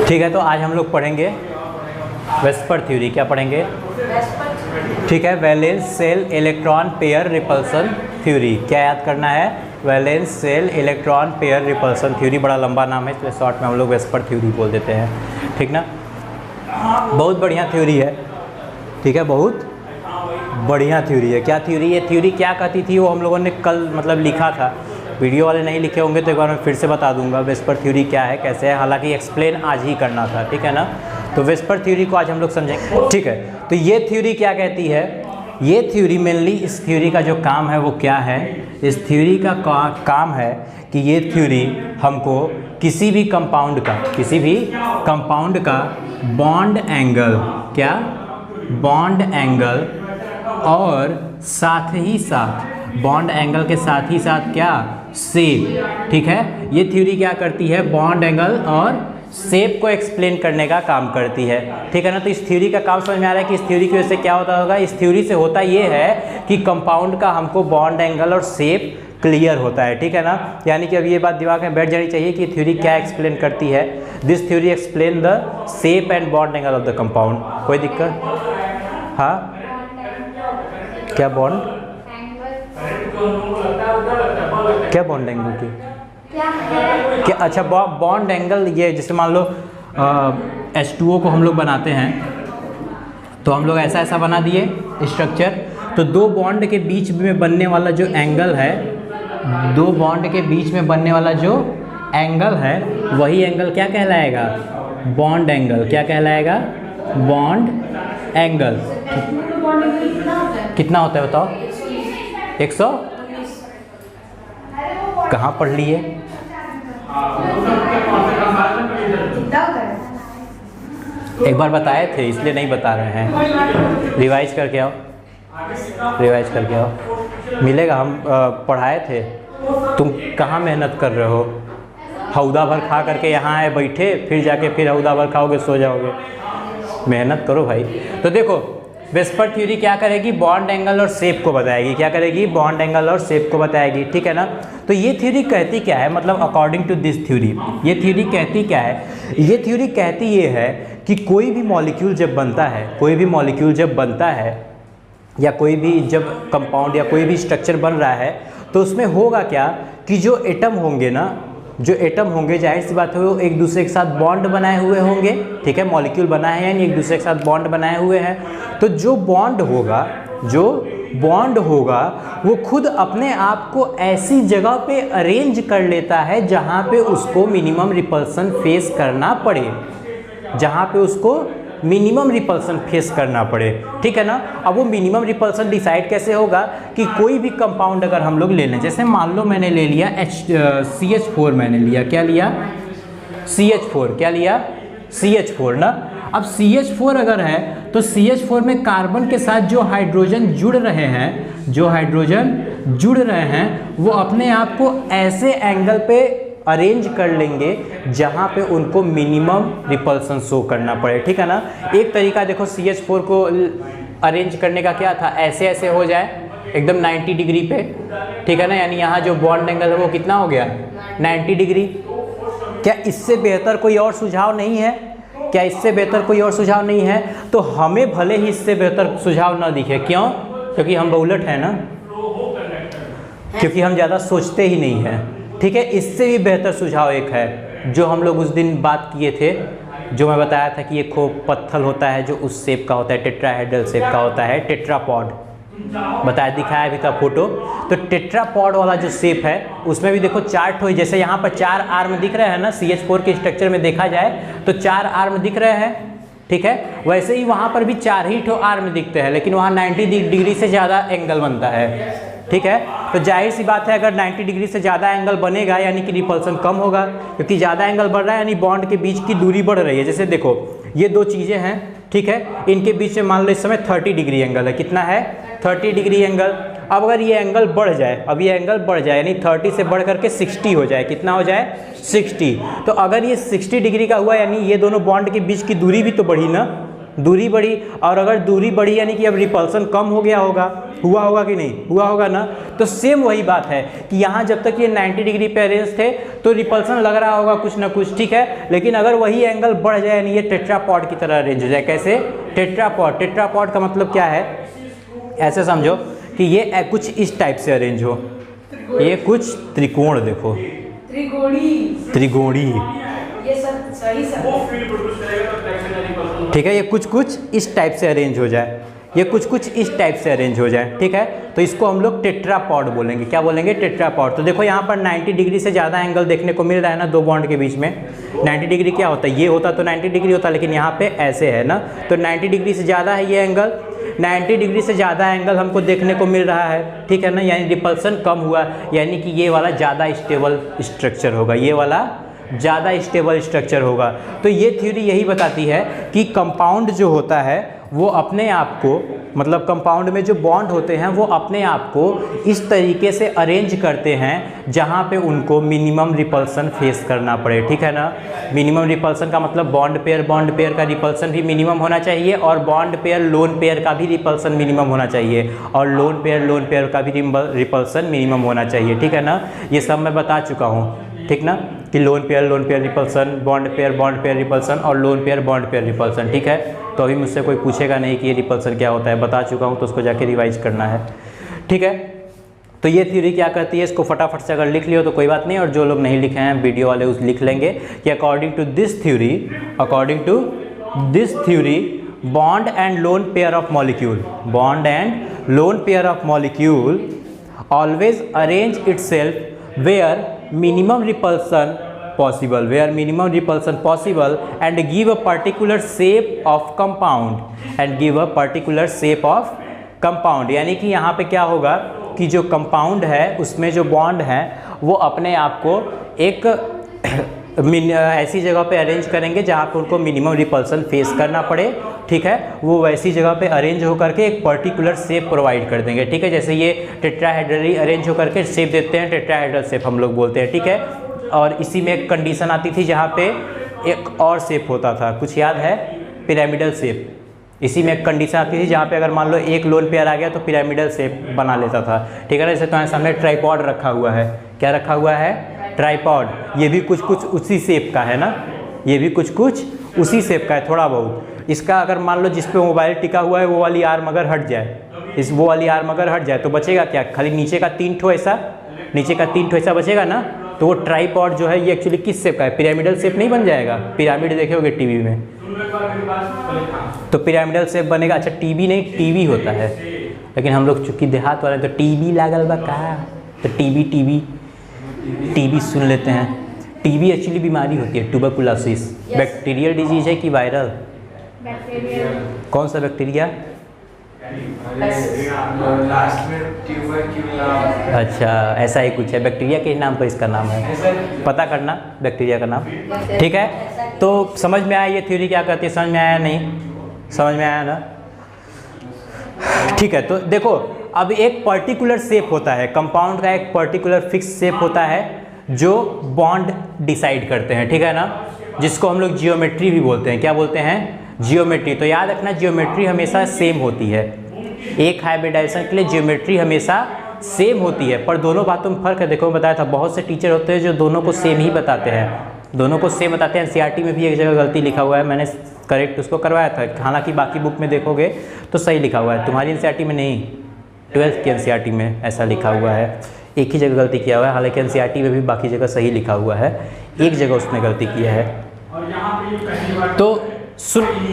ठीक है, तो आज हम लोग पढ़ेंगे वेस्पर थ्योरी। क्या पढ़ेंगे? ठीक है, valence shell electron pair repulsion theory. क्या याद करना है? Valence shell electron pair repulsion theory. बड़ा लंबा नाम है, इसलिए शॉर्ट में हम लोग वेस्पर थ्योरी बोल देते हैं। ठीक ना? बहुत बढ़िया थ्योरी है। ठीक है, बहुत बढ़िया थ्योरी है। क्या थ्योरी? ये थ्योरी क्या कहती थी वो हम लोगों ने कल मतलब लिखा था। वीडियो वाले नहीं लिखे होंगे तो एक बार मैं फिर से बता दूंगा वेस्पर थ्योरी क्या है, कैसे है। हालांकि एक्सप्लेन आज ही करना था, ठीक है ना? तो वेस्पर थ्योरी को आज हम लोग समझेंगे। ठीक है, तो ये थ्योरी क्या कहती है? ये थ्योरी मेनली, इस थ्योरी का जो काम है वो क्या है? इस थ्योरी का काम है कि ये थ्योरी हमको किसी भी कंपाउंड का बॉन्ड एंगल, क्या बॉन्ड एंगल, और साथ ही साथ बॉन्ड एंगल के साथ ही साथ क्या शेप। ठीक है, ये थ्योरी क्या करती है? बॉन्ड एंगल और शेप को एक्सप्लेन करने का काम करती है। ठीक है ना? तो इस थ्योरी का काम समझ में आ रहा है कि इस थ्योरी की वजह से क्या होता होगा? इस थ्योरी से होता ये है कि कंपाउंड का हमको बॉन्ड एंगल और शेप क्लियर होता है। ठीक है ना? यानी कि अब ये बात दिमाग में बैठ जानी चाहिए कि थ्योरी क्या एक्सप्लेन करती है। This theory explain the shape and bond angle of the compound. कोई दिक्कत? हाँ, क्या बॉन्ड, क्या बॉन्ड एंगल की क्या? अच्छा, बॉन्ड एंगल ये जैसे मान लो H2O को हम लोग बनाते हैं तो हम लोग ऐसा ऐसा बना दिए स्ट्रक्चर, तो दो बॉन्ड के बीच में बनने वाला जो एंगल है, दो बॉन्ड के बीच में बनने वाला जो एंगल है वही एंगल क्या कहलाएगा? Bond angle. क्या कहलाएगा? Bond angle. कितना होता है बताओ? 100? कहाँ पढ़ लिए? एक बार बताए थे इसलिए नहीं बता रहे हैं। रिवाइज करके आओ, रिवाइज करके आओ, मिलेगा। हम पढ़ाए थे। तुम कहाँ मेहनत कर रहे हो? हौदा भर खा करके यहाँ आए बैठे, फिर जाके फिर हौदा भर खाओगे, सो जाओगे। मेहनत करो भाई। तो देखो, वेस्पर थ्योरी क्या करेगी? बॉन्ड एंगल और शेप को बताएगी। क्या करेगी? बॉन्ड एंगल और शेप को बताएगी। ठीक है ना? तो ये थ्योरी कहती क्या है? मतलब अकॉर्डिंग टू दिस थ्योरी ये थ्योरी कहती क्या है? ये थ्योरी कहती ये है कि कोई भी मॉलिक्यूल जब बनता है, कोई भी मॉलिक्यूल जब बनता है, या कोई भी जब कंपाउंड या कोई भी स्ट्रक्चर बन रहा है, तो उसमें होगा क्या कि जो एटम होंगे ना, जो एटम होंगे, जाहिर सी बात है वो एक दूसरे के साथ बॉन्ड बनाए हुए होंगे। ठीक है, मॉलिक्यूल बना है यानी एक दूसरे के साथ बॉन्ड बनाए हुए हैं। तो जो बॉन्ड होगा वो खुद अपने आप को ऐसी जगह पे अरेंज कर लेता है जहाँ पे उसको मिनिमम रिपल्सन फेस करना पड़े, जहाँ पे उसको मिनिमम रिपल्सन फेस करना पड़े। ठीक है ना? अब वो मिनिमम रिपल्सन डिसाइड कैसे होगा कि कोई भी कंपाउंड अगर हम लोग ले लें, जैसे मान लो मैंने ले लिया CH4, मैंने लिया, क्या लिया? CH4। क्या लिया? CH4 ना। अब CH4 अगर है तो CH4 में कार्बन के साथ जो हाइड्रोजन जुड़ रहे हैं, वो अपने आप को ऐसे एंगल पे अरेंज कर लेंगे जहाँ पे उनको मिनिमम रिपल्सन शो करना पड़े। ठीक है ना? एक तरीका देखो CH4 को अरेंज करने का क्या था? ऐसे ऐसे हो जाए एकदम 90 डिग्री पे। ठीक है ना? यानी यहाँ जो बॉन्ड एंगल है वो कितना हो गया? 90 डिग्री। क्या इससे बेहतर कोई और सुझाव नहीं है? क्या इससे बेहतर कोई और सुझाव नहीं है? तो हमें भले ही इससे बेहतर सुझाव ना दिखे। क्यों? क्योंकि हम बहुलट हैं ना, क्योंकि हम ज़्यादा सोचते ही नहीं हैं। ठीक है, इससे भी बेहतर सुझाव एक है जो हम लोग उस दिन बात किए थे, जो मैं बताया था कि ये खूब पत्थर होता है जो उस शेप का होता है, टेट्राहेड्रल शेप का होता है, टेट्रापॉड। बताया, दिखाया भी था फोटो। तो टेट्रापॉड वाला जो शेप है उसमें भी देखो 4 ठो, जैसे यहाँ पर 4 आर्म दिख रहे हैं ना, CH4 के स्ट्रक्चर में देखा जाए तो 4 आर्म दिख रहे हैं। ठीक है, वैसे ही वहाँ पर भी 4 ही ठो आर्म दिखते हैं, लेकिन वहाँ 90 डिग्री से ज़्यादा एंगल बनता है। ठीक है, तो जाहिर सी बात है अगर 90 डिग्री से ज़्यादा एंगल बनेगा यानी कि रिपल्सन कम होगा, क्योंकि ज़्यादा एंगल बढ़ रहा है यानी बॉन्ड के बीच की दूरी बढ़ रही है। जैसे देखो ये दो चीज़ें हैं, ठीक है, इनके बीच में मान लो इस समय 30 डिग्री एंगल है। कितना है? 30 डिग्री एंगल। अब अगर ये एंगल बढ़ जाए, अब ये एंगल बढ़ जाए यानी 30 से बढ़ करके 60 हो जाए। कितना हो जाए? 60। तो अगर ये 60 डिग्री का हुआ यानी ये दोनों बॉन्ड के बीच की दूरी भी तो बढ़ी ना, दूरी बढ़ी, और अगर दूरी बढ़ी यानी कि अब रिपल्सन कम हो गया होगा, हुआ होगा कि नहीं, हुआ होगा ना। तो सेम वही बात है कि यहाँ जब तक ये 90 डिग्री पे अरेंज थे तो रिपल्सन लग रहा होगा कुछ ना कुछ, ठीक है। लेकिन अगर वही एंगल बढ़ जाए यानी ये टेट्रापॉड की तरह अरेंज हो जाए। कैसे? टेट्रापॉड, टेट्रापॉड का मतलब क्या है, ऐसे समझो कि ये कुछ इस टाइप से अरेंज हो, ये कुछ त्रिकोण, देखो त्रिकोणी, ये सब सही सब, ठीक है। ये कुछ इस टाइप से अरेंज हो जाए, ये कुछ इस टाइप से अरेंज हो जाए, ठीक है। तो इसको हम लोग टेट्रापॉड बोलेंगे। क्या बोलेंगे? टेट्रापॉड। तो देखो यहाँ पर 90 डिग्री से ज़्यादा एंगल देखने को मिल रहा है ना दो बॉन्ड के बीच में। 90 डिग्री क्या होता है, ये होता तो 90 डिग्री होता, लेकिन यहाँ पे ऐसे है ना, तो 90 डिग्री से ज़्यादा है ये एंगल, 90 डिग्री से ज़्यादा एंगल हमको देखने को मिल रहा है, ठीक है ना। यानी रिपल्सन कम हुआ, यानी कि ये वाला ज़्यादा स्टेबल स्ट्रक्चर होगा, ये वाला ज़्यादा स्टेबल स्ट्रक्चर होगा। तो ये थ्योरी यही बताती है कि कंपाउंड जो होता है वो अपने आप को, मतलब कंपाउंड में जो बॉन्ड होते हैं वो अपने आप को इस तरीके से अरेंज करते हैं जहाँ पे उनको मिनिमम रिपल्सन फेस करना पड़े, ठीक है ना। मिनिमम रिपल्सन का मतलब बॉन्ड पेयर का रिपल्सन भी मिनिमम होना चाहिए, और बॉन्ड पेयर लोन पेयर का भी रिपल्सन मिनिमम होना चाहिए, और लोन पेयर का भी रिपल्सन मिनिमम होना चाहिए, ठीक है ना। ये सब मैं बता चुका हूँ, ठीक ना, कि lone pair repulsion, bond pair repulsion, और lone pair bond pair repulsion, ठीक है। तो अभी मुझसे कोई पूछेगा नहीं कि ये रिपल्सन क्या होता है, बता चुका हूँ, तो उसको जाके रिवाइज करना है, ठीक है। तो ये थ्योरी क्या करती है, इसको फटाफट से अगर लिख लियो तो कोई बात नहीं, और जो लोग नहीं लिखे हैं वीडियो वाले उस लिख लेंगे कि according to this theory bond and lone pair of molecule always arrange itself where minimum repulsion possible and give a particular shape of compound यानी कि यहाँ पे क्या होगा कि जो कंपाउंड है उसमें जो बॉन्ड है वो अपने आप को एक ऐसी जगह पे अरेंज करेंगे जहाँ पे उनको मिनिमम रिपल्सन फेस करना पड़े, ठीक है। वो वैसी जगह पे अरेंज होकर के एक पर्टिकुलर शेप प्रोवाइड कर देंगे, ठीक है। जैसे ये टेट्राहेड्रली अरेंज होकर के शेप देते हैं, टेट्राहेड्रल शेप हम लोग बोलते हैं, ठीक है। और इसी में एक कंडीशन आती थी जहाँ पे एक और शेप होता था, कुछ याद है, पिरामिडल शेप। इसी में एक कंडीशन आती थी जहाँ पे अगर मान लो एक लोन पेयर आ गया तो पिरामिडल शेप बना लेता था, ठीक है ना। जैसे तुम्हारे सामने ट्राइपॉड रखा हुआ है, क्या रखा हुआ है, ट्राइपॉड। ये भी कुछ उसी शेप का है ना, ये भी कुछ उसी शेप का है थोड़ा बहुत। इसका अगर मान लो जिस पे मोबाइल टिका हुआ है वो वाली आर्म अगर हट जाए, वो वाली आर्म अगर हट जाए तो बचेगा क्या, खाली नीचे का 3 ठो ऐसा, नीचे का 3 ठो ऐसा बचेगा ना। तो वो ट्राइपॉड जो है ये एक्चुअली किस शेप का है, पिरामिडल शेप नहीं बन जाएगा। पिरामिड देखे होगे टीवी में, तो पिरामिडल शेप बनेगा। अच्छा टीवी नहीं, टीवी होता है, लेकिन हम लोग चूँकि देहात वाले तो टीवी लागल बा का, तो टीबी सुन लेते हैं। टीबी एक्चुअली बीमारी होती है, ट्यूबरकुलोसिस। बैक्टीरियल डिजीज है कि वायरल? कौन सा बैक्टीरिया? अच्छा ऐसा ही कुछ है, बैक्टीरिया के नाम पर इसका नाम है, पता करना बैक्टीरिया का नाम, ठीक है। तो समझ में आया ये थ्योरी क्या करती है, समझ में आया नहीं, समझ में आया ना, ठीक है। तो देखो अब एक पर्टिकुलर शेप होता है, कंपाउंड का एक पर्टिकुलर फिक्स शेप होता है जो बॉन्ड डिसाइड करते हैं, ठीक है ना, जिसको हम लोग जियोमेट्री भी बोलते हैं। क्या बोलते हैं? जियोमेट्री। तो याद रखना जियोमेट्री हमेशा सेम होती है, एक हाइब्रिडाइजेशन के लिए जियोमेट्री हमेशा सेम होती है, पर दोनों बातों में फ़र्क है। देखो मैं बताया था बहुत से टीचर होते हैं जो दोनों को सेम ही बताते हैं, दोनों को सेम बताते हैं। एनसीईआरटी में भी एक जगह गलती लिखा हुआ है, मैंने करेक्ट उसको करवाया था, हालांकि बाकी बुक में देखोगे तो सही लिखा हुआ है, तुम्हारी एनसीईआरटी में नहीं, 12th की एनसीईआरटी में ऐसा लिखा हुआ है। एक ही जगह गलती किया हुआ है, हालांकि एनसीईआरटी में भी बाकी जगह सही लिखा हुआ है, एक जगह उसने गलती किया है। तो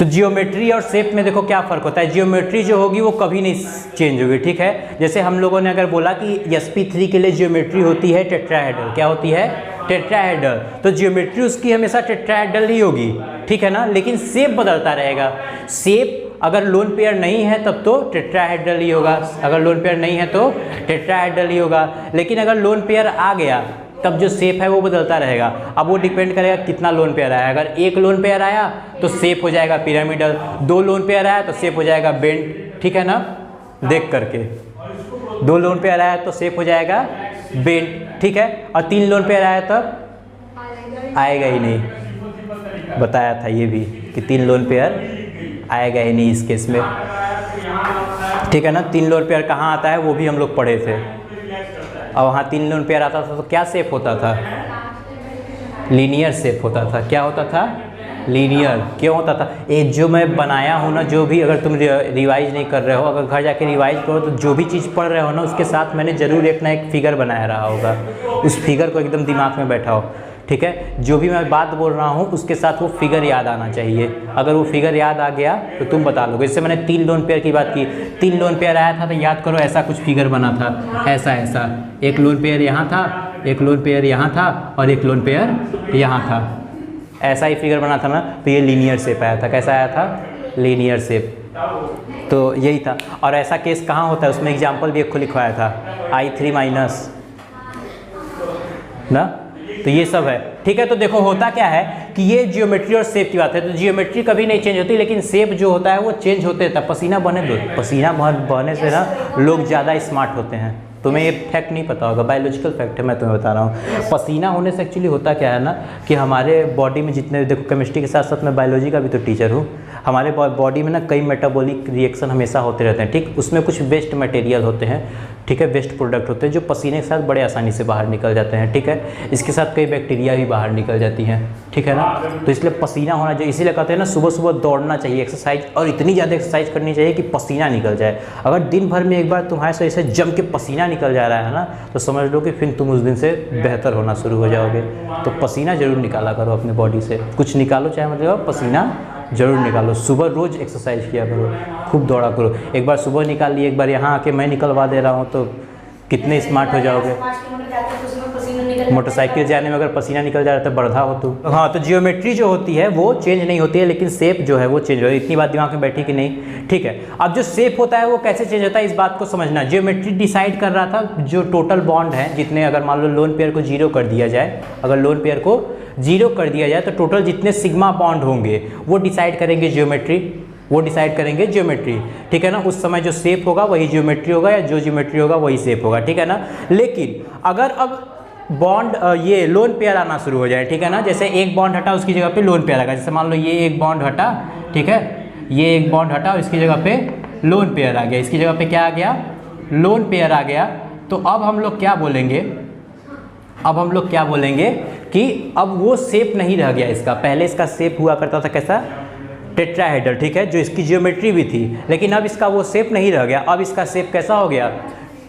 जियोमेट्री और शेप में देखो क्या फ़र्क होता है। जियोमेट्री जो होगी वो कभी नहीं चेंज होगी, ठीक है। जैसे हम लोगों ने अगर बोला कि sp3 के लिए जियोमेट्री होती है टेट्राहेड्रल, क्या होती है? टेट्राहेड्रल। तो जियोमेट्री उसकी हमेशा टेट्राहेड्रल ही होगी, ठीक है ना, लेकिन शेप बदलता रहेगा। शेप अगर लोन पेयर नहीं है तब तो टेट्राहेड्रल ही होगा, अगर लोन पेयर नहीं है तो टेट्राहेड्रल ही होगा, लेकिन अगर लोन पेयर आ गया तब जो शेप है वो बदलता रहेगा। अब वो डिपेंड करेगा कितना लोन पेयर आया, अगर एक लोन पेयर आया तो शेप हो जाएगा पिरामिडल, 2 लोन पेयर आया तो शेप हो जाएगा बेंड, ठीक है ना, देख करके 2 लोन पेयर आया तो शेप हो जाएगा बेंड, ठीक है। और 3 लोन पेयर आया तब आएगा ही नहीं, बताया था ये भी कि 3 लोन पेयर आएगा ही नहीं इस केस में, ठीक है ना। 3 लोन पेयर कहाँ आता है वो भी हम लोग पढ़े थे। और वहाँ 3 लोन पेयर आता था तो क्या शेप होता था, लीनियर शेप होता था। क्या होता था, लीनियर। क्यों होता था, ये जो मैं बनाया हूँ ना, जो भी अगर तुम रिवाइज नहीं कर रहे हो, अगर घर जाके रिवाइज करो तो जो भी चीज़ पढ़ रहे हो ना उसके साथ मैंने ज़रूर एक ना एक फिगर बनाया रहा होगा, उस फिगर को एकदम दिमाग में बैठा हो, ठीक है। जो भी मैं बात बोल रहा हूँ उसके साथ वो फिगर याद आना चाहिए। अगर वो फिगर याद आ गया तो तुम बता लोगे। जैसे मैंने 3 लोन पेयर की बात की, 3 लोन पेयर आया था तो याद करो ऐसा कुछ फिगर बना था, ऐसा ऐसा। एक लोन पेयर यहाँ था, एक लोन पेयर यहाँ था और एक लोन पेयर यहाँ था, ऐसा ही फिगर बना था ना। तो ये लीनियर शेप आया था। कैसा आया था, लीनियर शेप। तो यही था। और ऐसा केस कहाँ होता है, उसमें एग्जाम्पल भी एक को लिखवाया था, I3 माइनस ना। तो ये सब है, ठीक है। तो देखो होता क्या है कि ये जियोमेट्री और शेप की बात है। तो जियोमेट्री कभी नहीं चेंज होती, लेकिन शेप जो होता है वो चेंज होते रहता है। पसीना बहने दो, पसीना बहने से ना लोग ज़्यादा स्मार्ट होते हैं। तुम्हें ये फैक्ट नहीं पता होगा, बायोलॉजिकल फैक्ट है, मैं तुम्हें बता रहा हूँ। पसीना होने से एक्चुअली होता क्या है ना कि हमारे बॉडी में जितने, देखो केमिस्ट्री के साथ साथ मैं बायोलॉजी का भी तो टीचर हूँ, हमारे बॉडी में ना कई मेटाबॉलिक रिएक्शन हमेशा होते रहते हैं, ठीक। उसमें कुछ वेस्ट मटेरियल होते हैं, ठीक है, वेस्ट प्रोडक्ट होते हैं जो पसीने के साथ बड़े आसानी से बाहर निकल जाते हैं, ठीक है। इसके साथ कई बैक्टीरिया भी बाहर निकल जाती हैं, ठीक है ना। तो इसलिए पसीना होना चाहिए। इसीलिए कहते हैं ना सुबह सुबह दौड़ना चाहिए, एक्सरसाइज, और इतनी ज़्यादा एक्सरसाइज करनी चाहिए कि पसीना निकल जाए। अगर दिन भर में एक बार तुम्हारे से ऐसे जम के पसीना निकल जा रहा है ना तो समझ लो कि फिर तुम उस दिन से बेहतर होना शुरू हो जाओगे। तो पसीना ज़रूर निकाला करो अपने बॉडी से, कुछ निकालो चाहे मतलब पसीना ज़रूर निकालो। सुबह रोज़ एक्सरसाइज किया करो, खूब दौड़ा करो। एक बार सुबह निकाल लिए, एक बार यहाँ आके मैं निकलवा दे रहा हूँ, तो कितने स्मार्ट हो जाओगे। मोटरसाइकिल जाने में अगर पसीना निकल जा रहा है तो बर्धा हो तो। हाँ, तो जियोमेट्री जो होती है वो चेंज नहीं होती है, लेकिन शेप जो है वो चेंज हो रही है। इतनी बात दिमाग में बैठी कि नहीं, ठीक है। अब जो शेप होता है वो कैसे चेंज होता है इस बात को समझना। जियोमेट्री डिसाइड कर रहा था जो टोटल बॉन्ड है जितने, अगर मान लो लोन पेयर को 0 कर दिया जाए, अगर लोन पेयर को 0 कर दिया जाए तो टोटल जितने सिग्मा बॉन्ड होंगे वो डिसाइड करेंगे जियोमेट्री, वो डिसाइड करेंगे जियोमेट्री, ठीक है ना। उस समय जो शेप होगा वही जियोमेट्री होगा, या जो जियोमेट्री होगा वही शेप होगा, ठीक है ना। लेकिन अगर अब बॉन्ड ये लोन पेयर आना शुरू हो जाए, ठीक है ना, जैसे एक बॉन्ड हटा उसकी जगह पे लोन पेयर आएगा। जैसे मान लो ये एक बॉन्ड हटा, ठीक है, ये एक बॉन्ड हटा और इसकी जगह पे लोन पेयर आ गया, इसकी जगह पे क्या आ गया, लोन पेयर आ गया। तो अब हम लोग क्या बोलेंगे, अब हम लोग क्या बोलेंगे कि अब वो शेप नहीं रह गया इसका। पहले इसका शेप हुआ करता था कैसा, टेट्राहेड्रल, ठीक है, जो इसकी जियोमेट्री भी थी, लेकिन अब इसका वो शेप नहीं रह गया। अब इसका शेप कैसा हो गया,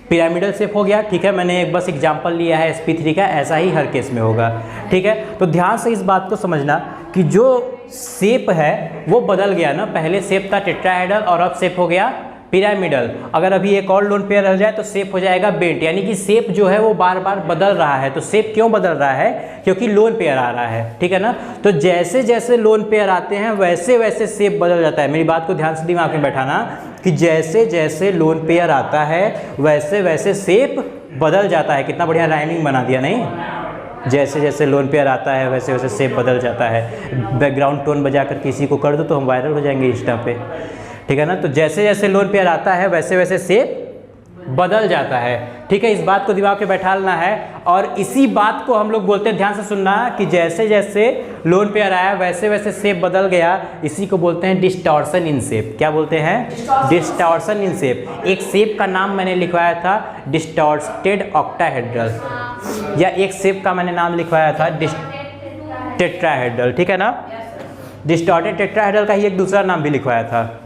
पिरामिडल शेप हो गया, ठीक है। मैंने एक बस एग्जांपल लिया है sp3 का, ऐसा ही हर केस में होगा, ठीक है। तो ध्यान से इस बात को समझना कि जो शेप है वो बदल गया ना। पहले शेप था टेट्राहेड्रल और अब शेप हो गया पिरामिडल। अगर अभी एक और लोन पेयर रह जाए तो शेप हो जाएगा बेंट, यानी कि शेप जो है वो बार बार बदल रहा है। तो शेप क्यों बदल रहा है, क्योंकि लोन पेयर आ रहा है, ठीक है ना। तो जैसे जैसे लोन पेयर आते हैं वैसे वैसे शेप बदल जाता है। मेरी बात को ध्यान से दिमाग में बैठाना कि जैसे जैसे लोन पेयर आता है वैसे वैसे शेप बदल जाता है। कितना बढ़िया राइमिंग बना दिया, नहीं। जैसे जैसे लोन पेयर आता है वैसे वैसे शेप बदल जाता है। बैकग्राउंड टोन बजा कर किसी को कर दो तो हम वायरल हो जाएंगे इंस्टा पे, ठीक है ना। तो जैसे जैसे लोन पेयर आता है वैसे वैसे शेप बदल जाता है, ठीक है। इस बात को दिमाग में बैठा लेना है। और इसी बात को हम लोग बोलते हैं, ध्यान से सुनना, कि जैसे जैसे लोन पेयर आया वैसे वैसे शेप बदल गया। इसी को बोलते हैं डिस्टॉर्शन इन शेप। क्या बोलते हैं, डिस्टॉर्शन इन शेप। एक शेप का नाम मैंने लिखवाया था डिस्टॉर्टेड ऑक्टाहेड्रल, या एक शेप का मैंने नाम लिखवाया था टेट्राहेड्रल, ठीक है ना। डिस्टॉर्टेड टेट्राहेड्रल का ही एक दूसरा नाम भी लिखवाया था,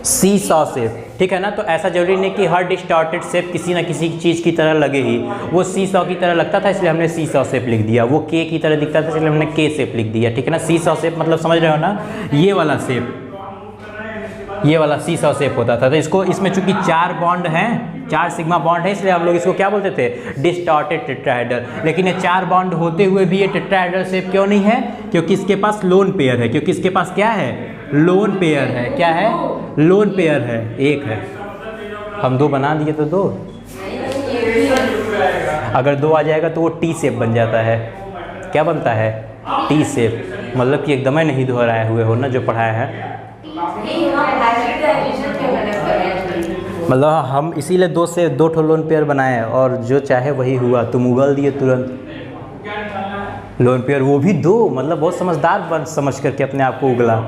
सीसॉ शेप, ठीक है ना। तो ऐसा जरूरी नहीं कि हर डिस्टॉर्टेड शेप किसी ना किसी चीज़ की तरह लगे ही। वो सीसॉ की तरह लगता था इसलिए हमने सीसॉ शेप लिख दिया, वो के की तरह दिखता था इसलिए हमने के शेप लिख दिया, ठीक है ना। सीसॉ शेप मतलब समझ रहे हो ना, ये वाला शेप, ये वाला सीसॉ शेप होता था। तो इसको, इसमें चूंकि 4 बॉन्ड हैं, 4 सिग्मा बॉन्ड है, इसलिए हम लोग इसको क्या बोलते थे, डिस्टॉर्टेड टेट्राहेड्रल। लेकिन ये 4 बॉन्ड होते हुए भी ये टेट्राहेड्रल शेप क्यों नहीं है, क्योंकि इसके पास लोन पेयर है। क्योंकि इसके पास क्या है, लोन पेयर है। क्या है, लोन पेयर है, एक है। हम 2 बना दिए तो 2, अगर 2 आ जाएगा तो वो टी शेप बन जाता है। क्या बनता है, टी शेप। मतलब कि एकदम ही नहीं दोहराए हुए हो ना जो पढ़ाया है। मतलब हम इसीलिए 2 से 2 ठो लोन पेयर बनाए और जो चाहे वही हुआ। तुम उगल दिए तुरंत लोन पेयर, वो भी 2। मतलब बहुत समझदार बन समझ करके अपने आप को उगला,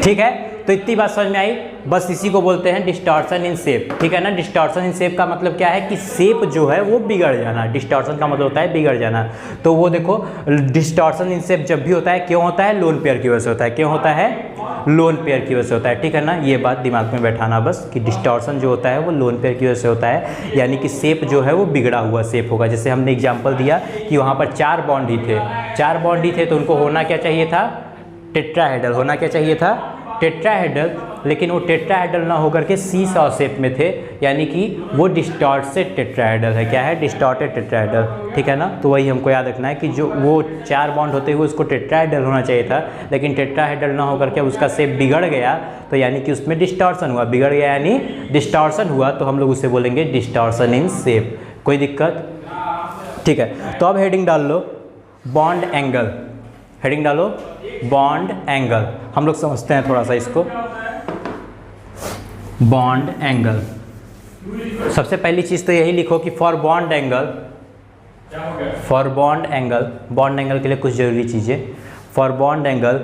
ठीक है। तो इतनी बात समझ में आई। बस इसी को बोलते हैं डिस्टॉर्शन इन शेप, ठीक है ना। डिस्टॉर्शन इन शेप का मतलब क्या है कि शेप जो है वो बिगड़ जाना। डिस्टॉर्शन का मतलब होता है बिगड़ जाना। तो वो देखो डिस्टॉर्शन इन शेप जब भी होता है क्यों होता है, लोन पेयर की वजह से होता है। क्यों होता है, लोन पेयर की वजह से होता है, ठीक है ना। ये बात दिमाग में बैठाना बस कि डिस्टॉर्शन जो होता है वो लोन पेयर की वजह से होता है, यानी कि शेप जो है वो बिगड़ा हुआ शेप होगा। जैसे हमने एग्जांपल दिया कि वहाँ पर 4 बॉन्ड ही थे, 4 बॉन्ड ही थे, तो उनको होना क्या चाहिए था, टेट्राहेड्रल होना क्या चाहिए था, टेट्राहेड्रल। लेकिन वो टेट्राहेड्रल ना होकर के सीसॉ शेप में थे, यानी कि वो डिस्टॉर्टेड टेट्राहेड्रल है। क्या है, डिस्टॉर्टेड टेट्राहेड्रल, ठीक है ना। तो वही हमको याद रखना है कि जो वो 4 बॉन्ड होते हुए उसको टेट्राहेड्रल होना चाहिए था, लेकिन टेट्राहेड्रल ना होकर के उसका शेप बिगड़ गया, तो यानी कि उसमें डिस्टॉर्शन हुआ। बिगड़ गया यानी डिस्टॉर्शन हुआ, तो हम लोग उसे बोलेंगे डिस्टॉर्शन इन शेप। कोई दिक्कत, ठीक है। तो अब हेडिंग डाल लो बॉन्ड एंगल, हेडिंग डालो बॉन्ड एंगल। हम लोग समझते हैं थोड़ा सा इसको। बॉन्ड एंगल, सबसे पहली चीज़ तो यही लिखो कि for bond angle, for bond angle, bond angle के लिए कुछ जरूरी चीज़ें। For bond angle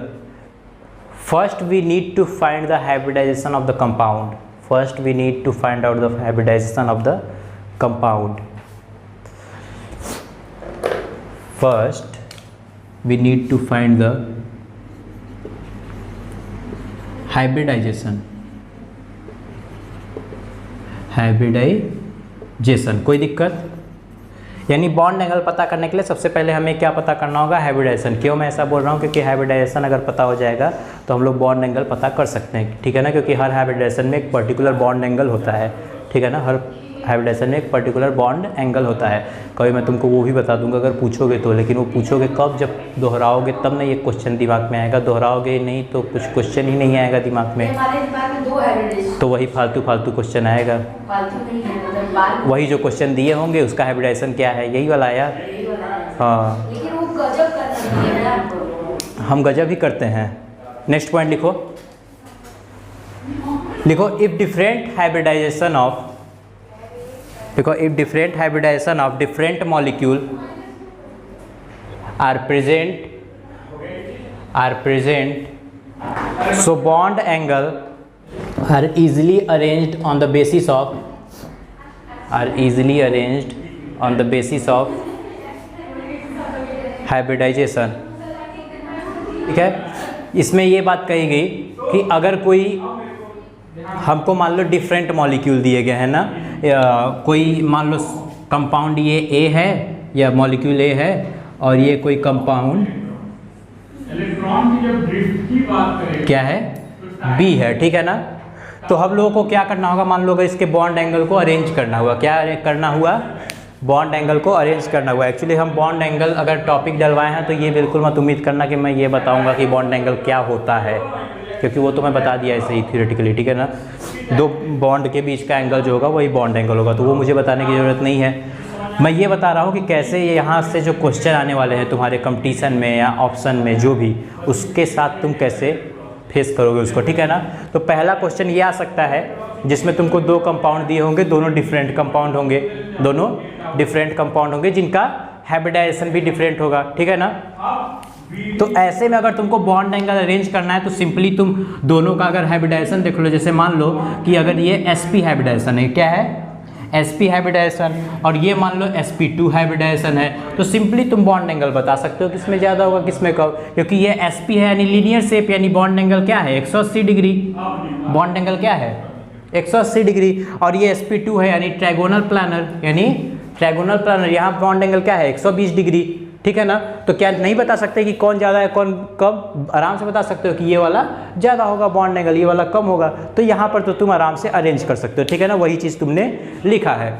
first we need to find the hybridisation of the compound. First we need to find out the hybridisation of the compound. First we need to find the hybridization, hybridisation. कोई दिक्कत, यानी bond angle पता करने के लिए सबसे पहले हमें क्या पता करना होगा, हाइब्रिडाइजेशन। क्यों मैं ऐसा बोल रहा हूँ, क्योंकि हाइब्रिडाइजेशन अगर पता हो जाएगा तो हम लोग बॉन्ड एंगल पता कर सकते हैं, ठीक है ना। क्योंकि हर हाइब्रिडाइजेशन में एक पर्टिकुलर बॉन्ड एंगल होता है, ठीक है ना। हर हाइब्रिडाइजेशन में एक पर्टिकुलर बॉन्ड एंगल होता है। कभी मैं तुमको वो भी बता दूंगा अगर पूछोगे तो, लेकिन वो पूछोगे कब, जब दोहराओगे तब ना ये क्वेश्चन दिमाग में आएगा। दोहराओगे नहीं तो कुछ क्वेश्चन ही नहीं आएगा दिमाग में, हमारे दिमाग में 2 हाइब्रिडाइजेशन, तो वही फालतू क्वेश्चन आएगा। फालतू नहीं है, मतलब बाद वही जो क्वेश्चन दिए होंगे उसका हाइब्रिडाइजेशन क्या है, यही वाला आया। यही वाला है। हाँ, लेकिन वो गजब करना है ना, हम गजब ही करते हैं। नेक्स्ट पॉइंट लिखो, लिखो इफ डिफरेंट हाइब्रिडाइजेशन ऑफ, देखो if different hybridization of different molecule are present, so bond angle are easily arranged on the basis of, hybridization, ठीक है। इसमें ये बात कही गई कि अगर कोई, हमको मान लो डिफरेंट मॉलिक्यूल दिए गए हैं ना, कोई मान लो कंपाउंड ये ए है या मॉलिक्यूल ए है, और ये कोई कंपाउंड इलेक्ट्रॉन की जब ड्रिफ्ट की बात करें क्या है, बी है, ठीक है ना। तो हम लोगों को क्या करना होगा, मान लो अगर इसके बॉन्ड एंगल को अरेंज करना हुआ, क्या करना हुआ, बॉन्ड एंगल को अरेंज करना हुआ। एक्चुअली हम बॉन्ड एंगल अगर टॉपिक डलवाए हैं तो ये बिल्कुल मत उम्मीद करना कि मैं ये बताऊंगा कि बॉन्ड एंगल क्या होता है, क्योंकि वो तो मैं बता दिया ऐसे ही थ्योरेटिकली, ठीक है ना। 2 बॉन्ड के बीच का एंगल जो होगा वही बॉन्ड एंगल होगा, तो वो मुझे बताने की ज़रूरत नहीं है। मैं ये बता रहा हूँ कि कैसे ये यहाँ से जो क्वेश्चन आने वाले हैं तुम्हारे कंपटीशन में या ऑप्शन में जो भी, उसके साथ तुम कैसे फेस करोगे उसको, ठीक है ना। तो पहला क्वेश्चन ये आ सकता है जिसमें तुमको 2 कंपाउंड दिए होंगे, दोनों डिफरेंट कंपाउंड होंगे, दोनों डिफरेंट कंपाउंड होंगे जिनका हाइब्रिडाइजेशन भी डिफरेंट होगा, ठीक है ना। तो ऐसे में अगर तुमको बॉन्ड एंगल अरेंज करना है तो सिंपली तुम दोनों का अगर हाइब्रिडाइजेशन देख लो। जैसे मान लो कि अगर ये sp हाइब्रिडाइजेशन है, क्या है, sp हाइब्रिडाइजेशन, और ये मान लो sp2 हाइब्रिडाइजेशन है, तो सिंपली तुम बॉन्ड एंगल बता सकते हो किसमें ज़्यादा होगा किसमें कम, क्योंकि ये sp है यानी लीनियर शेप, यानी बॉन्ड एंगल क्या है 180 डिग्री, बॉन्ड एंगल क्या है 180 डिग्री, और ये sp2 है यानी ट्रायगोनल प्लानर, यानी ट्रायगोनल प्लानर, यहाँ बॉन्ड एंगल क्या है 120 डिग्री, ठीक है ना। तो क्या नहीं बता सकते कि कौन ज़्यादा है कौन कम, आराम से बता सकते हो कि ये वाला ज़्यादा होगा बॉन्ड एंगल, ये वाला कम होगा। तो यहाँ पर तो तुम आराम से अरेंज कर सकते हो, ठीक है ना। वही चीज़ तुमने लिखा है।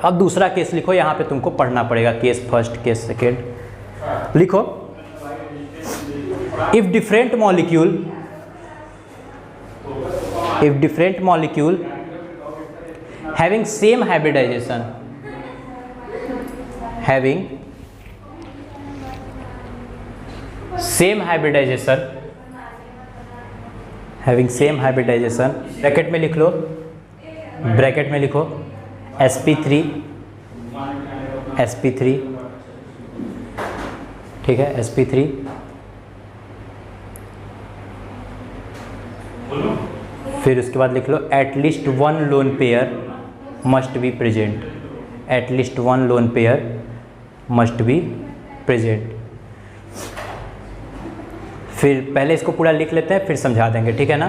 अब दूसरा केस लिखो, यहाँ पे तुमको पढ़ना पड़ेगा, केस फर्स्ट केस सेकेंड लिखो। If different molecule having same hybridisation, same hybridisation, bracket में लिख लो, ब्रैकेट में लिखो sp3, ठीक है, sp3 फिर उसके बाद लिख लो at least one lone pair must be present, at least one lone pair must be present. फिर पहले इसको पूरा लिख लेते हैं फिर समझा देंगे, ठीक है ना।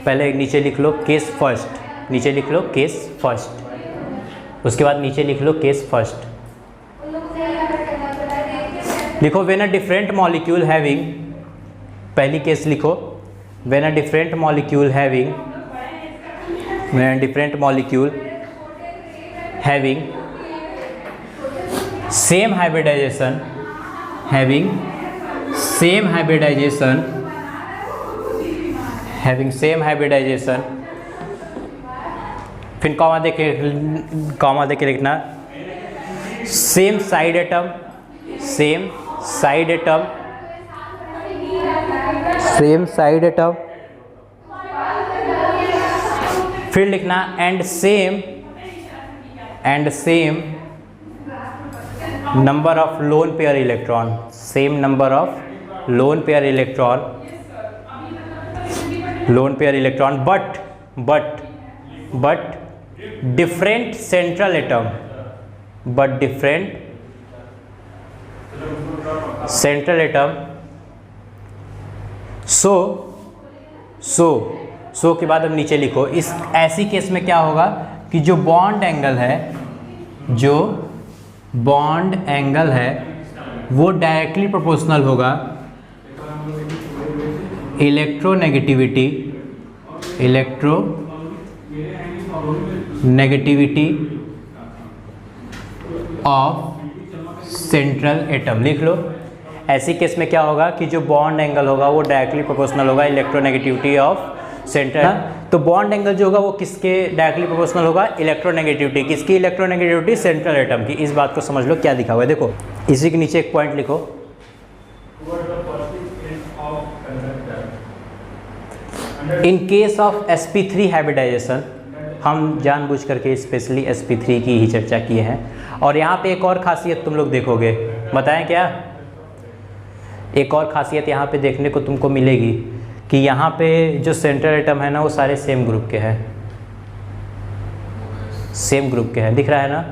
पहले नीचे लिख लो केस फर्स्ट, नीचे लिख लो केस फर्स्ट, उसके बाद नीचे लिख लो केस फर्स्ट। लिखो when a different molecule having, पहली केस लिखो when a different molecule having, when a different molecule having same hybridisation, having same hybridisation, having same hybridisation, फिर कॉमा देके लिखना same side atom, same side atom, same side atom, फिर लिखना and same number of lone pair electron, same number of lone pair electron, lone pair electron but different central atom, but different central atom. So के बाद अब नीचे लिखो, इस ऐसी case में क्या होगा कि जो बॉन्ड एंगल है, जो बॉन्ड एंगल है वो डायरेक्टली प्रोपोर्शनल होगा electronegativity, electronegativity of central atom. लिख लो ऐसी केस में क्या होगा कि जो बॉन्ड एंगल होगा वो डायरेक्टली प्रोपोर्शनल होगा इलेक्ट्रोनेगेटिविटी ऑफ सेंट्रल। तो बॉन्ड एंगल जो होगा वो किसके डायरेक्टली प्रोपोर्शनल होगा, इलेक्ट्रोनेगेटिविटी, किसकी इलेक्ट्रोनेगेटिविटी, सेंट्रल एटम की। इस बात को समझ लो क्या लिखा हुआ है, देखो इसी के नीचे एक पॉइंट लिखो, in case of sp3 hybridisation, हम जानबूझ करके स्पेशली sp3 की ही चर्चा किए हैं। और यहाँ पे एक और खासियत तुम लोग देखोगे, बताएं क्या, एक और खासियत यहाँ पे देखने को तुमको मिलेगी कि यहाँ पे जो सेंट्रल एटम है ना वो सारे सेम ग्रुप के हैं, सेम ग्रुप के हैं, दिख रहा है ना,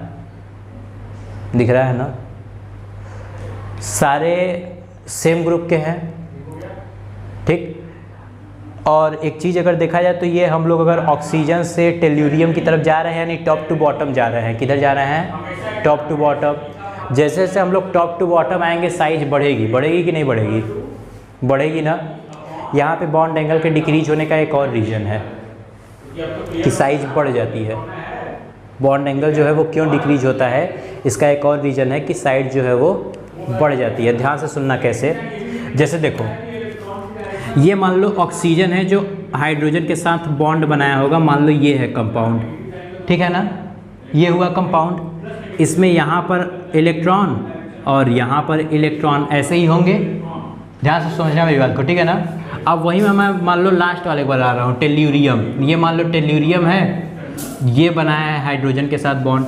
दिख रहा है ना, सारे सेम ग्रुप के हैं, ठीक। और एक चीज़ अगर देखा जाए तो ये हम लोग अगर ऑक्सीजन से टेल्यूरियम की तरफ जा रहे हैं, यानी टॉप टू बॉटम जा रहे हैं, किधर जा रहे हैं, टॉप टू बॉटम। जैसे जैसे हम लोग टॉप टू बॉटम आएंगे साइज बढ़ेगी, बढ़ेगी कि नहीं बढ़ेगी, बढ़ेगी ना। यहाँ पे बॉन्ड एंगल के डिक्रीज होने का एक और रीज़न है कि साइज बढ़ जाती है। बॉन्ड एंगल जो है वो क्यों डिक्रीज होता है, इसका एक और रीज़न है कि साइड जो है वो बढ़ जाती है। ध्यान से सुनना कैसे, जैसे देखो ये मान लो ऑक्सीजन है जो हाइड्रोजन के साथ बॉन्ड बनाया होगा, मान लो ये है कंपाउंड, ठीक है ना, ये हुआ कंपाउंड, इसमें यहाँ पर इलेक्ट्रॉन और यहाँ पर इलेक्ट्रॉन ऐसे ही होंगे। ध्यान से समझना मेरी बात को, ठीक है ना। अब वही मैं मान लो लास्ट वाले को बता रहा हूँ, टेल्यूरियम, ये मान लो टेल्यूरियम है, ये बनाया है हाइड्रोजन के साथ बॉन्ड,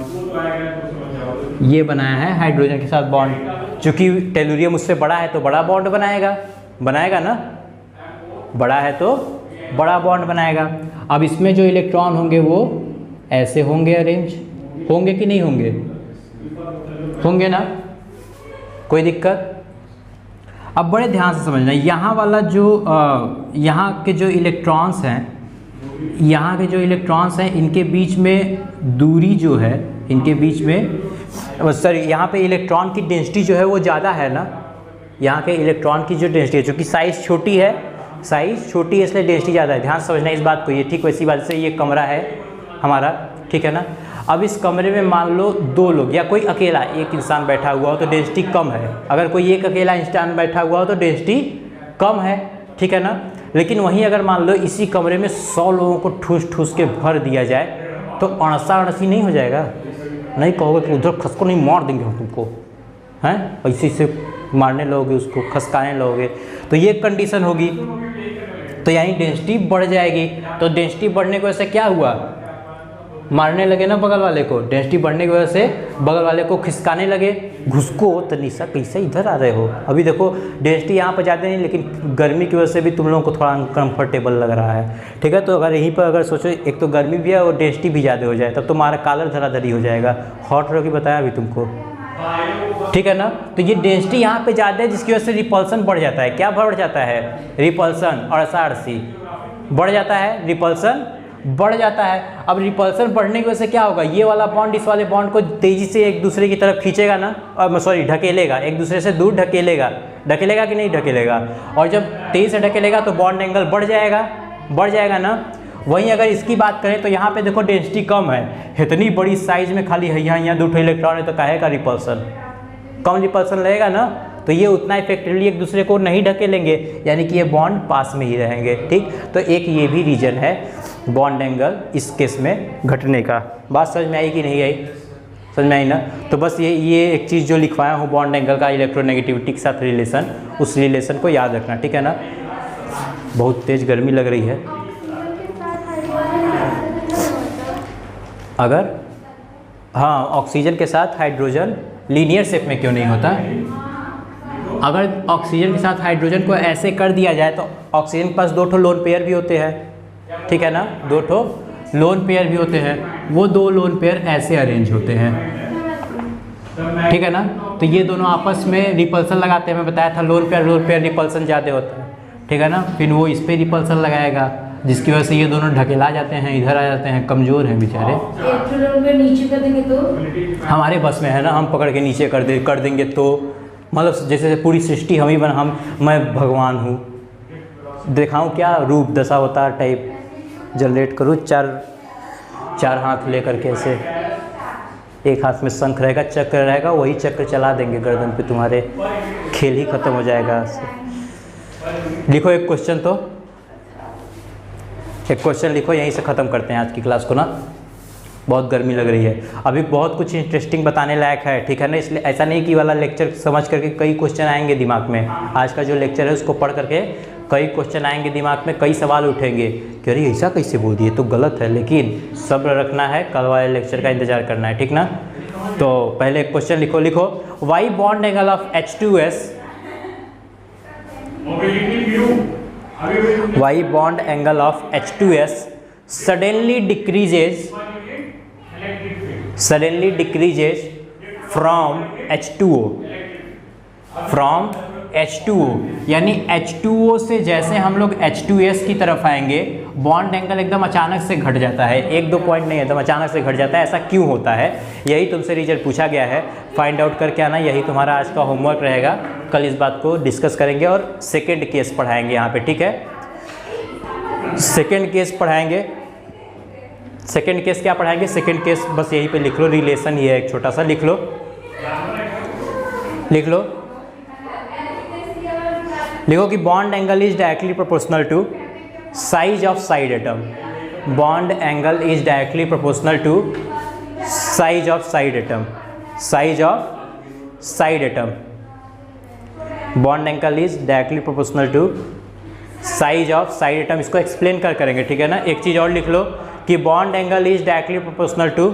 ये बनाया है हाइड्रोजन के साथ बॉन्ड। चूँकि टेल्यूरियम उससे बड़ा है तो बड़ा बॉन्ड बनाएगा, बनाएगा ना, बड़ा है तो बड़ा बॉन्ड बनाएगा। अब इसमें जो इलेक्ट्रॉन होंगे वो ऐसे होंगे, अरेंज होंगे कि नहीं होंगे, होंगे ना, कोई दिक्कत। अब बड़े ध्यान से समझना, यहाँ वाला जो यहाँ के जो इलेक्ट्रॉन्स हैं, यहाँ के जो इलेक्ट्रॉन्स हैं इनके बीच में दूरी जो है, इनके बीच में सॉरी यहाँ पे इलेक्ट्रॉन की डेंसिटी जो है वो ज़्यादा है ना, यहाँ के इलेक्ट्रॉन की जो डेंसिटी है, चूँकि साइज़ छोटी है, साइज़ छोटी है इसलिए डेंसिटी ज़्यादा है। ध्यान से समझना इस बात को, ये ठीक वैसी बात से ये कमरा है हमारा, ठीक है ना। अब इस कमरे में मान लो दो लोग या कोई अकेला एक इंसान बैठा हुआ हो तो डेंसिटी कम है, अगर कोई एक अकेला इंसान बैठा हुआ हो तो डेंसिटी कम है, ठीक है ना। लेकिन वहीं अगर मान लो इसी कमरे में 100 लोगों को ठूस ठूस के भर दिया जाए तो अड़सा अड़सी नहीं हो जाएगा, नहीं कहोगे कि उधर खसको नहीं मार देंगे हम तुमको, हैं ऐसे से मारने लगोगे उसको, खसकाने लगोगे, तो ये कंडीशन होगी, तो यानी डेंसिटी बढ़ जाएगी। तो डेंसिटी बढ़ने की वजह से क्या हुआ, मारने लगे ना बगल वाले को, डेंसिटी बढ़ने की वजह से बगल वाले को खिसकाने लगे। घुसको तनीसा कैसे इधर आ रहे हो? अभी देखो डेंसिटी यहाँ पर ज़्यादा नहीं, लेकिन गर्मी की वजह से भी तुम लोगों को थोड़ा अनकम्फर्टेबल लग रहा है, ठीक है। तो अगर यहीं पर अगर सोचो, एक तो गर्मी भी है और डेंसिटी भी ज़्यादा हो जाए, तब तुम्हारा कॉलर धराधरी हो जाएगा। हॉट रहो कि बताया अभी तुमको, ठीक है ना। तो ये डेंसिटी यहाँ पे ज़्यादा है, जिसकी वजह से रिपल्सन बढ़ जाता है। क्या बढ़ जाता है? रिपल्सन और SRC बढ़ जाता है, रिपल्सन बढ़ जाता है। अब रिपल्सन बढ़ने की वजह से क्या होगा? ये वाला बॉन्ड इस वाले बॉन्ड को तेज़ी से एक दूसरे की तरफ खींचेगा ना, और सॉरी ढकेलेगा, एक दूसरे से दूर ढकेलेगा। ढकेलेगा कि नहीं ढकेलेगा? और जब तेज़ी से ढकेलेगा तो बॉन्ड एंगल बढ़ जाएगा ना। वहीं अगर इसकी बात करें तो यहाँ पे देखो डेंसिटी कम है, इतनी बड़ी साइज में खाली यहाँ 2 इलेक्ट्रॉन है, तो काहे का रिपल्सन? कम रिपल्सन लगेगा ना, तो ये उतना इफेक्टिवली एक दूसरे को नहीं ढकेलेंगे, यानी कि ये बॉन्ड पास में ही रहेंगे, ठीक। तो एक ये भी रीजन है बॉन्ड एंगल इस केस में घटने का। बात समझ में आई कि नहीं आई? समझ में आई ना। तो बस ये एक चीज़ जो लिखवाया हूँ बॉन्ड एंगल का इलेक्ट्रोनेगेटिविटी के साथ रिलेशन, उस रिलेशन को याद रखना, ठीक है ना। बहुत तेज़ गर्मी लग रही है। अगर हाँ, ऑक्सीजन के साथ हाइड्रोजन लीनियर शेप में क्यों नहीं होता? अगर ऑक्सीजन के साथ हाइड्रोजन को ऐसे कर दिया जाए तो ऑक्सीजन के पास 2 लोन पेयर भी होते हैं, ठीक है ना। 2 लोन पेयर भी होते हैं, वो 2 लोन पेयर ऐसे अरेंज होते हैं, ठीक है ना। तो ये दोनों आपस में रिपल्सन लगाते हैं, मैं बताया था लोन पेयर रिपल्सन ज़्यादा होता है, ठीक है ना। फिर वो इस पर रिपल्सन लगाएगा, जिसकी वजह से ये दोनों ढकेला जाते हैं, इधर आ जाते हैं, कमज़ोर हैं बेचारे। नीचे कर देंगे तो हमारे बस में है ना, हम पकड़ के नीचे कर देंगे तो मतलब जैसे पूरी सृष्टि हम ही मैं भगवान हूँ, दिखाऊँ क्या रूप दशा अवतार टाइप जनरेट करूँ। चार हाथ लेकर के ऐसे, एक हाथ में शंख रहेगा, चक्र रहेगा, वही चक्र चला देंगे गर्दन पे, तुम्हारे खेल ही खत्म हो जाएगा। लिखो एक क्वेश्चन, तो एक क्वेश्चन लिखो, यहीं से ख़त्म करते हैं आज की क्लास को ना, बहुत गर्मी लग रही है। अभी बहुत कुछ इंटरेस्टिंग बताने लायक है, ठीक है ना। इसलिए ऐसा नहीं कि वाला लेक्चर समझ करके कई क्वेश्चन आएंगे दिमाग में। आज का जो लेक्चर है उसको पढ़ करके कई क्वेश्चन आएंगे दिमाग में, कई सवाल उठेंगे कि अरे ऐसा कैसे बोल दिए, तो गलत है। लेकिन सब्र रखना है, कल वाले लेक्चर का इंतजार करना है, ठीक ना। तो पहले एक क्वेश्चन लिखो why bond angle of H2S, why bond angle of H2S suddenly decreases from H2O, यानी H2O से जैसे हम लोग H2S की तरफ आएंगे, बॉन्ड एंगल एकदम अचानक से घट जाता है। 1-2 पॉइंट नहीं, एकदम अचानक से घट जाता है। ऐसा क्यों होता है, यही तुमसे रिजल्ट पूछा गया है, फाइंड आउट करके आना। यही तुम्हारा आज का होमवर्क रहेगा। कल इस बात को डिस्कस करेंगे और सेकेंड केस पढ़ाएंगे यहाँ पे, ठीक है। सेकेंड केस पढ़ाएंगे। सेकेंड केस क्या पढ़ाएंगे? सेकेंड केस बस यहीं पे लिख लो, रिलेशन ये है, एक छोटा सा लिख लो। लिखो कि bond angle is directly proportional to size of side atom. Bond angle is directly proportional to size of side atom. Size of side atom, bond angle is directly proportional to size of side atom. इसको explain करेंगे, ठीक है ना। एक चीज़ और लिख लो कि bond angle is directly proportional to,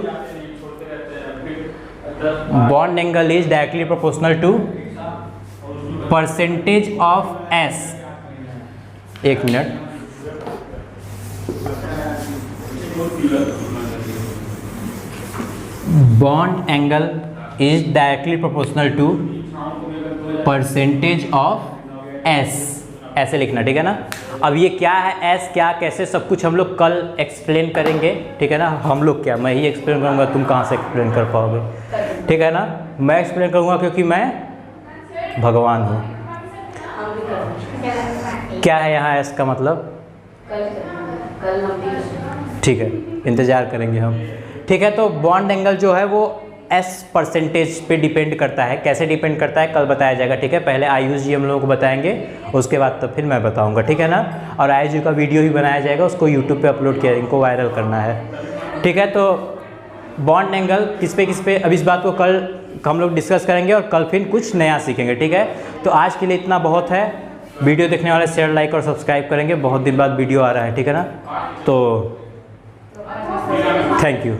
bond angle is directly proportional to percentage of S। एक minute, bond angle is directly proportional to percentage of S, ऐसे लिखना, ठीक है ना। अब ये क्या है, S क्या, कैसे, सब कुछ हम लोग कल एक्सप्लेन करेंगे, ठीक है ना। हम लोग क्या, मैं ही एक्सप्लेन करूँगा, तुम कहाँ से एक्सप्लेन कर पाओगे, ठीक है ना। मैं एक्सप्लेन करूँगा क्योंकि मैं भगवान हूँ। क्या है यहाँ S का मतलब? ठीक है, इंतज़ार करेंगे हम, ठीक है। तो बॉन्ड एंगल जो है वो S परसेंटेज पे डिपेंड करता है। कैसे डिपेंड करता है कल बताया जाएगा, ठीक है। पहले आयुष जी हम लोगों को बताएंगे, उसके बाद तो फिर मैं बताऊंगा, ठीक है ना। और आयुष जी का वीडियो भी बनाया जाएगा, उसको यूट्यूब पे अपलोड किया, इनको वायरल करना है, ठीक है। तो बॉन्ड एंगल किस पे अब इस बात को कल हम लोग डिस्कस करेंगे और कल फिर कुछ नया सीखेंगे, ठीक है। तो आज के लिए इतना बहुत है। वीडियो देखने वाले शेयर, लाइक और सब्सक्राइब करेंगे। बहुत दिन बाद वीडियो आ रहा है, ठीक है ना। तो थैंक यू।